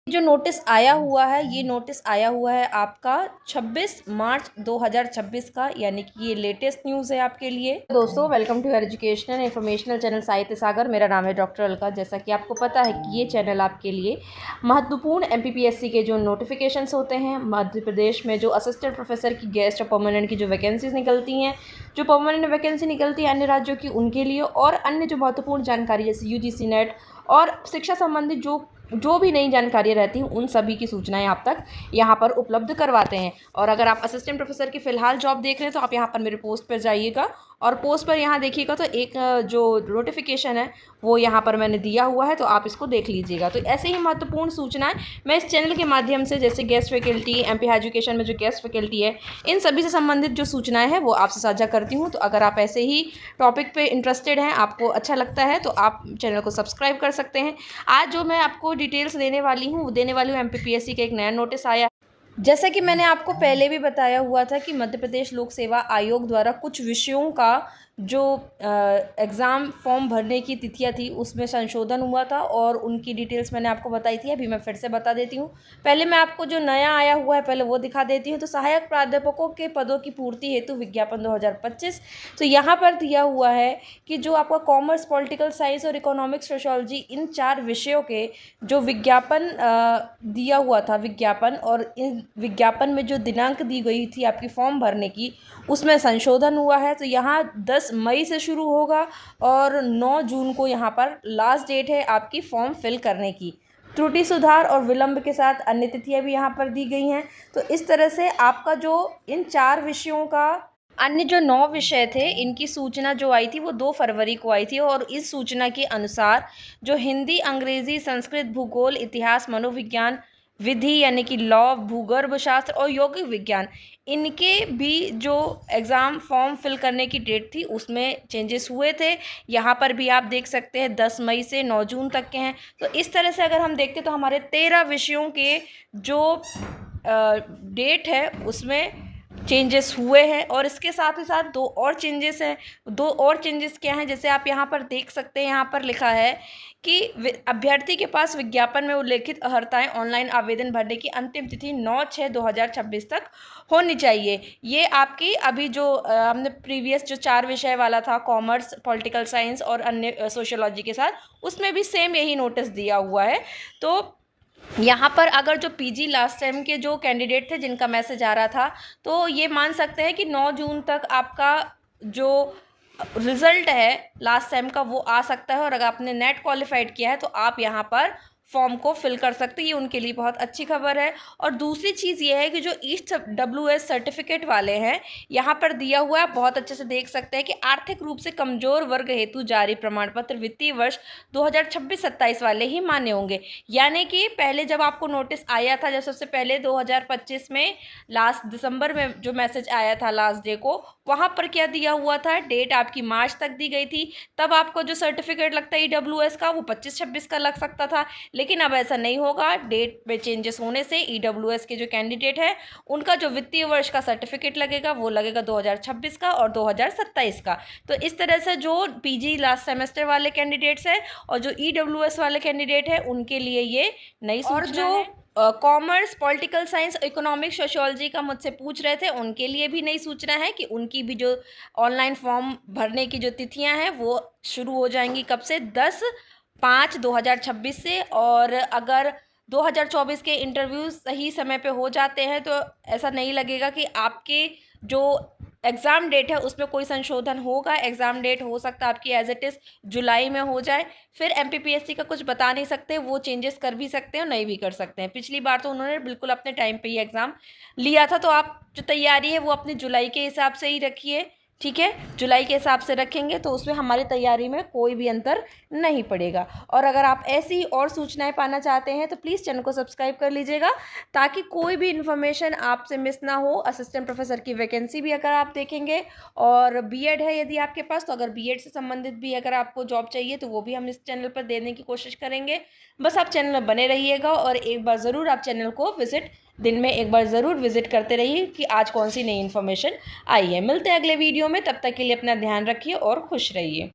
जो नोटिस आया हुआ है, ये नोटिस आया हुआ है आपका 26 मार्च 2026 का, यानी कि ये लेटेस्ट न्यूज़ है आपके लिए। दोस्तों, welcome to educational informational channel Sahitya Sagar. मेरा नाम है डॉक्टर अलका। जैसा कि आपको पता है कि ये चैनल आपके लिए महत्वपूर्ण एमपीपीएससी के जो नोटिफिकेशंस होते हैं, मध्य प्रदेश में जो असिस्टेंट प्रोफेसर की गेस्ट और परमानेंट की जो वैकेंसीज निकलती हैं, जो परमानेंट वैकेंसी निकलती है अन्य राज्यों की, उनके लिए, और अन्य जो महत्वपूर्ण जानकारी जैसे यूजीसी नेट और शिक्षा संबंधित जो भी नई जानकारियाँ रहती हैं, उन सभी की सूचनाएं आप तक यहाँ पर उपलब्ध करवाते हैं। और अगर आप असिस्टेंट प्रोफेसर की फ़िलहाल जॉब देख रहे हैं तो आप यहाँ पर मेरे पोस्ट पर जाइएगा और पोस्ट पर यहाँ देखिएगा तो एक जो नोटिफिकेशन है वो यहाँ पर मैंने दिया हुआ है, तो आप इसको देख लीजिएगा। तो ऐसे ही महत्वपूर्ण सूचनाएं मैं इस चैनल के माध्यम से, जैसे गेस्ट फैकल्टी, एमपी एजुकेशन में जो गेस्ट फैकल्टी है, इन सभी से संबंधित जो सूचनाएं हैं वो आपसे साझा करती हूँ। तो अगर आप ऐसे ही टॉपिक पे इंटरेस्टेड हैं, आपको अच्छा लगता है, तो आप चैनल को सब्सक्राइब कर सकते हैं। आज जो मैं आपको डिटेल्स देने वाली हूँ एमपीपीएससी का एक नया नोटिस आया। जैसा कि मैंने आपको पहले भी बताया हुआ था कि मध्य प्रदेश लोक सेवा आयोग द्वारा कुछ विषयों का जो एग्ज़ाम फॉर्म भरने की तिथियां थी उसमें संशोधन हुआ था, और उनकी डिटेल्स मैंने आपको बताई थी। अभी मैं फिर से बता देती हूँ। पहले मैं आपको जो नया आया हुआ है पहले वो दिखा देती हूँ। तो सहायक प्राध्यापकों के पदों की पूर्ति हेतु विज्ञापन 2025। तो यहाँ पर दिया हुआ है कि जो आपका कॉमर्स, पॉलिटिकल साइंस और इकोनॉमिक्स, सोशियोलॉजी, इन 4 विषयों के जो विज्ञापन दिया हुआ था विज्ञापन, और इन विज्ञापन में जो दिनांक दी गई थी आपकी फॉर्म भरने की, उसमें संशोधन हुआ है। तो यहाँ 10 मई से शुरू होगा और 9 जून को यहाँ पर लास्ट डेट है आपकी फॉर्म फिल करने की। त्रुटि सुधार और विलंब के साथ अन्य तिथियां भी यहाँ पर दी गई हैं। तो इस तरह से आपका जो इन 4 विषयों का, अन्य जो 9 विषय थे, इनकी सूचना जो आई थी वो 2 फरवरी को आई थी। और इस सूचना के अनुसार जो हिंदी, अंग्रेजी, संस्कृत, भूगोल, इतिहास, मनोविज्ञान, विधि यानी कि लॉ, भूगर्भ शास्त्र और यौगिक विज्ञान, इनके भी जो एग्ज़ाम फॉर्म फिल करने की डेट थी उसमें चेंजेस हुए थे। यहाँ पर भी आप देख सकते हैं 10 मई से 9 जून तक के हैं। तो इस तरह से अगर हम देखते तो हमारे 13 विषयों के जो डेट है उसमें चेंजेस हुए हैं। और इसके साथ ही साथ 2 और चेंजेस हैं। 2 और चेंजेस क्या हैं, जैसे आप यहाँ पर देख सकते हैं, यहाँ पर लिखा है कि अभ्यर्थी के पास विज्ञापन में उल्लेखित अर्हताएं ऑनलाइन आवेदन भरने की अंतिम तिथि 9/6/2026 तक होनी चाहिए। ये आपकी अभी जो हमने प्रीवियस जो 4 विषय वाला था, कॉमर्स, पॉलिटिकल साइंस और अन्य सोशियोलॉजी के साथ, उसमें भी सेम यही नोटिस दिया हुआ है। तो यहाँ पर अगर जो पीजी लास्ट टाइम के जो कैंडिडेट थे जिनका मैसेज आ रहा था, तो ये मान सकते हैं कि 9 जून तक आपका जो रिज़ल्ट है लास्ट टाइम का वो आ सकता है। और अगर आपने नेट क्वालिफाइड किया है तो आप यहाँ पर फॉर्म को फिल कर सकते हैं। ये उनके लिए बहुत अच्छी खबर है। और दूसरी चीज़ ये है कि जो ईस्ट डब्ल्यूएस सर्टिफिकेट वाले हैं, यहाँ पर दिया हुआ है, बहुत अच्छे से देख सकते हैं कि आर्थिक रूप से कमज़ोर वर्ग हेतु जारी प्रमाण पत्र वित्तीय वर्ष 2026-27 वाले ही मान्य होंगे। यानी कि पहले जब आपको नोटिस आया था, जब सबसे पहले 2025 में लास्ट दिसंबर में जो मैसेज आया था लास्ट डे को, वहाँ पर क्या दिया हुआ था, डेट आपकी मार्च तक दी गई थी। तब आपको जो सर्टिफिकेट लगता है ईडब्ल्यूएस का वो 25-26 का लग सकता था, लेकिन अब ऐसा नहीं होगा। डेट में चेंजेस होने से ईडब्ल्यूएस के जो कैंडिडेट है उनका जो वित्तीय वर्ष का सर्टिफिकेट लगेगा वो लगेगा 2026 का और 2027 का। तो इस तरह से जो पीजी लास्ट सेमेस्टर वाले कैंडिडेट्स हैं और जो ईडब्ल्यूएस वाले कैंडिडेट है उनके लिए ये नई सूचना है। Commerce, political science, economics, sociology का मुझसे पूछ रहे थे, उनके लिए भी नई सूचना है कि उनकी भी जो ऑनलाइन फॉर्म भरने की जो तिथियां हैं वो शुरू हो जाएंगी। कब से? 10/5/2026 से। और अगर 2024 के इंटरव्यूज़ सही समय पे हो जाते हैं तो ऐसा नहीं लगेगा कि आपके जो एग्ज़ाम डेट है उसमें कोई संशोधन होगा। एग्ज़ाम डेट हो सकता है आपकी एज इट इज़ जुलाई में हो जाए। फिर एमपीपीएससी का कुछ बता नहीं सकते, वो चेंजेस कर भी सकते हैं और नहीं भी कर सकते हैं। पिछली बार तो उन्होंने बिल्कुल अपने टाइम पे ही एग्ज़ाम लिया था। तो आप जो तैयारी है वो अपनी जुलाई के हिसाब से ही रखिए, ठीक है? जुलाई के हिसाब से रखेंगे तो उसमें हमारी तैयारी में कोई भी अंतर नहीं पड़ेगा। और अगर आप ऐसी ही और सूचनाएं पाना चाहते हैं तो प्लीज़ चैनल को सब्सक्राइब कर लीजिएगा, ताकि कोई भी इन्फॉर्मेशन आपसे मिस ना हो। असिस्टेंट प्रोफेसर की वैकेंसी भी अगर आप देखेंगे, और बीएड है यदि आपके पास, तो अगर बीएड से संबंधित भी अगर आपको जॉब चाहिए तो वो भी हम इस चैनल पर देने की कोशिश करेंगे। बस आप चैनल में बने रहिएगा और एक बार ज़रूर आप चैनल को दिन में एक बार ज़रूर विजिट करते रहिए कि आज कौन सी नई इन्फॉर्मेशन आई है। मिलते हैं अगले वीडियो में, तब तक के लिए अपना ध्यान रखिए और खुश रहिए।